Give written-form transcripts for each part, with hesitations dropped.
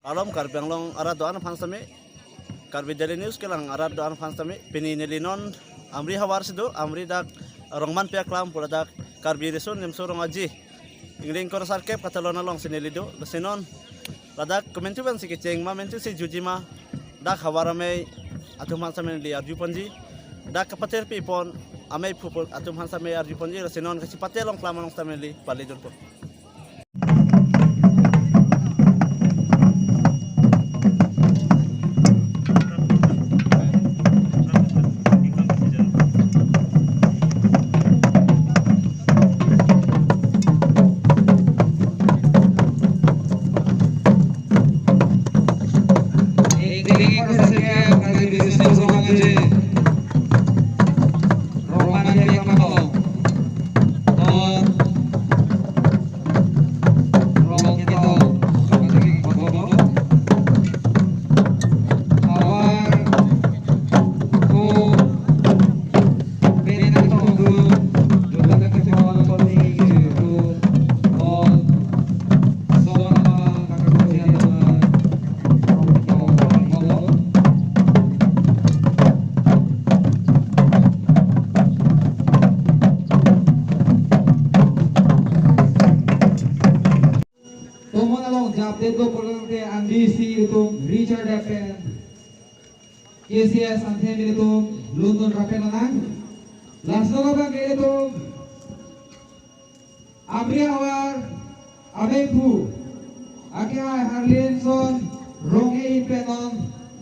Alam karbiang long arad doan fansame karbi daily news kelang arad doan fansame pini nelinon amri hawar sido amri dak rongman pia klam pula dak karbi reson nem sorong aji ingling kor sarkep katalona long sinelido sinon ladak komentu ban si keceng ma mentu si jujima dak hawarame atum fansame li arju ponji dak kapater pipon amai pupul atum fansame arju ponji sinon kasi patel long klam long stameli palidon po. Richard Rapen, KCS Anthem itu London Rapen nang, langsung apa ke itu, Amri Awar, Abepu, Akia Harlinson, Ronge Ipenon,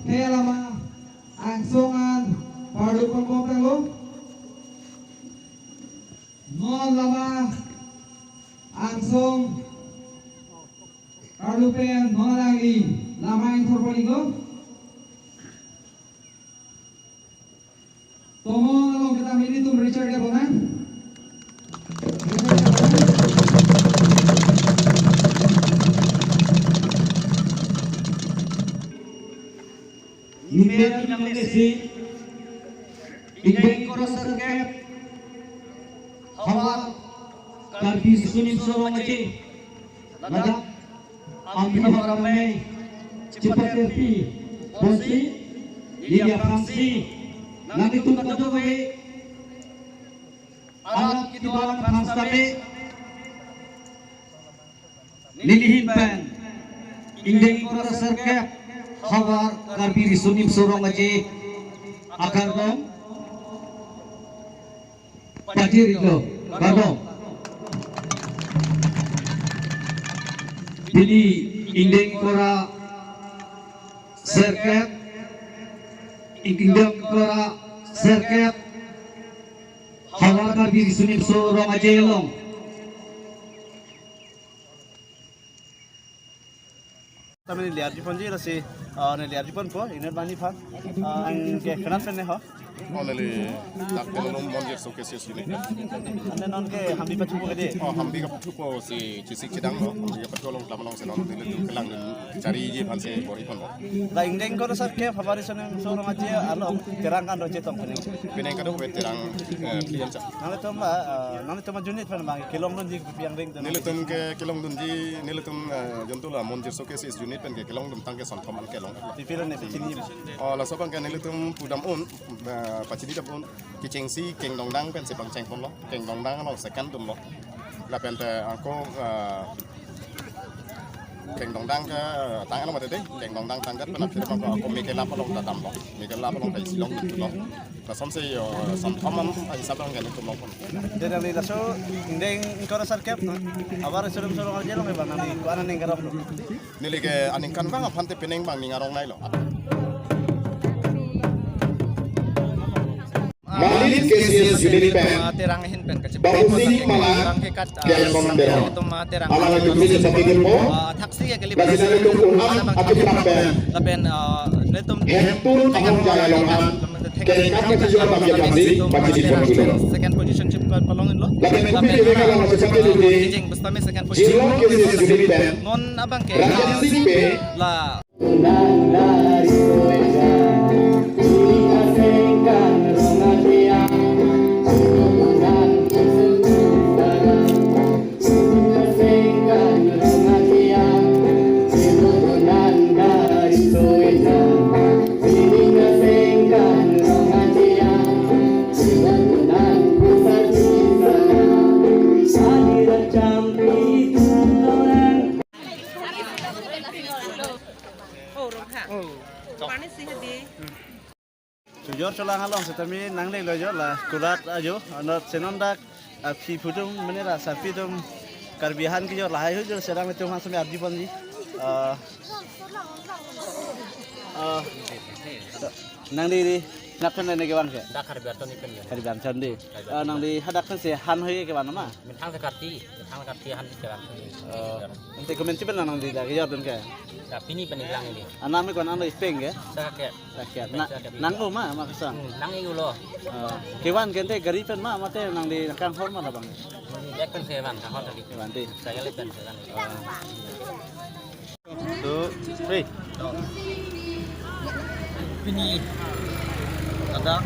Kelama, Angsongan, Pardu Pangkopelo, Non Lama, Angsong, Pardupen, Non lagi. Lama yang terponigo, tomo kalau kita milih tuh Richard ya bonan. Email yang mesi, ingin korosor gap, hawa, karbi sunim sorong aja, ladak, ambil ramai. Cepat terpi, polisi, dia fungsi, nanti tu kata we, alat kita alat transabe, nilihin pan, ingin kora serkap, hawar karbi sunim sorong aja, akar dong, pajir itu, badong, jadi ingin kora serket ingkang kora serket hawar karbi sunim sorong ajelong Kami lihat di ponji rasi, lihat di pon po, ini bani fan, ang kenan penne ho. Only tak pelong monjer sukses ini. Ane non ke hambi patu po kade. Oh hambi ka patu po si cisik cidang no, ya patolong tamanong senon dili kelang cari je panse bori pon. La ingdeng ko rasar ke fabari sonem sorong aja along terangkan roje tong kene. Pineng kado veteran klien sa. Nang to ma junit fan bang kilong non di piang ring. Nilutum ke kilong dunji nilutum jontul monjer sukses is unit pen ke kilong dum tangke son toman kelong. Di film ne sini. Oh la sopan ke nilutum pudam un pacidi dapun kicing si keng dongdang pen sepang ceng pon lo keng dongdang lo second dum lo la pen te angko keng dongdang ke tang lo mate de keng dongdang tangkat pen apir ko ko mikela polong dadam lo mikela polong dai silong tu lo la som se yo som thomam ai sabang ke tu lo pon de dang ni laso ingdeng ko rasar ke abar sorong sorong aja lo bang nang ko anan ning garok lo. nili ke aning kan bang apante peneng bang ning arong nai lo Malin KCS Unit Pen, Bakusi Malang, dan Mondero. Alang itu bisa sakit mo, bagi saya itu kurang atau Pen. Hentul ahong jaya longan, kaya kakak sesuatu bagi pasti, bagi di pon dulu. Second position chip palongin lo. Lapen kupi mereka kalau sesuatu itu, Silong KCS Unit Pen, non abang ke Rakyat Simpe, la Oh, rongkha. Panis sih hadi. Jujur colang halong setami nang le lojo lah kurat ajo anot senondak api putum menira sapi tum karbihan ki jor lahai hujur serang itu masami abdi panji nang di nakkan ne ke wan ke dak harbiar ton ipen ya karbihan chandi nang di hadakkan se han hoye ke wan ma min thang sakati han jalan ente komen cipen nang di da ke jor ke tapi ni penilang ini anami kon ando ipeng ke sakake rakyat nang o ma makasang nang ingu lo kewan kente garipen ma mate nang di kang horma na bang dek pen sewan ka hot tadi kewan ti saya lepen sewan 2 3 Pini ada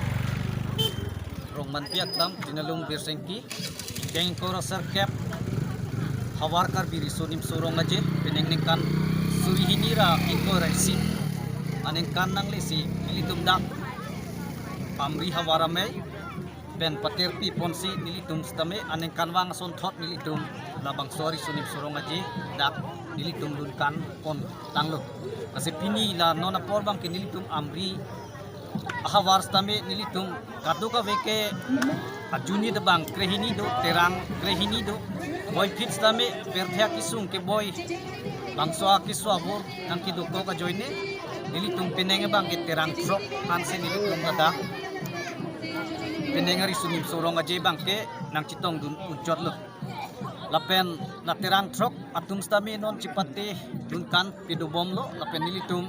Roman Piatlam tinalung Birsengki Keng Kora Serkep Hawarkar Birisonim Surong aje penengnekan Surihinira Ikoresi anengkan nang lesi Nilitum dak Amri Hawarame Ben Paterpi Ponsi Nilitum Stame anengkan wang sontot Nilitum Labang Sori Sunim Surong aje dak Nilitum lunkan pon tangluk kasi pini la nona porbang kinilitum amri ahawar stame nilitum kaduka veke ajuni de bang krehini do terang krehini do boy fit stame perthya kisung ke boy bangsoa kiswa bor nang kiduko ka joine nilitum penenge bang ke terang trok anse nilitum kada penenge risunim sorong aje bang ke nang citong dun ujot lo lapen na terang trok atum stami non cipati dunkan pidubom lo lapen nilitum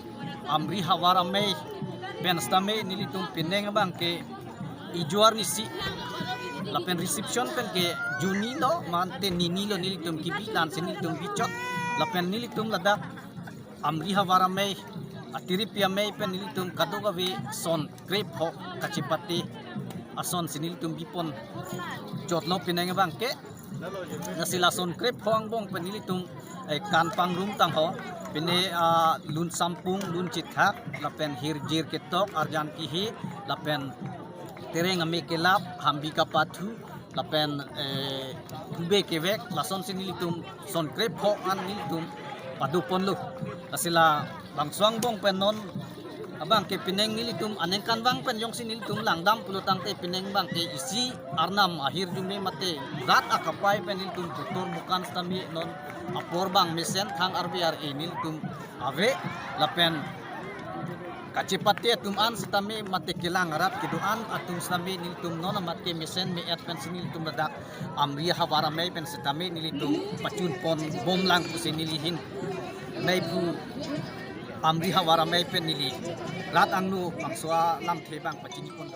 amri hawara mei pen stami nilitum pineng bang ke ijuar nisi lapen reception pen ke juni lo mante nini lo nilitum kibitan nilitum bicot lapen nilitum ladak amri hawara mei atiri pia mei pen nilitum kadoga we son grep ho kacipati ason sinilitum bipon jotlo pineng bang ke nasilason krep hoang bong penilitung kan pangrum tang ho pine lun sampung lun chithak lapen hirjir ketok arjan kihi lapen tereng ame kelap hambika pathu lapen tube kevek lason sinilitung son krep ho an nilitung padupon lu nasila bangsuang bong penon abang ke pineng nilitum anengkan bang pen yong sinilitum langdam pulutang te pineng bang ke isi arnam akhir jume mate gat akapai pen nilitum tutur bukan stami non apor bang mesen thang RBR nilitum ave lapen kacipati atum an stami mate kilang arat kiduan atum stami nilitum non amat ke mesen me at pen sinilitum dadak amri hawara me pen stami nilitum pacun pon bom lang kusin nilihin naipu amri hawara mai pen nili rat angnu pangsua lam thebang pachini pon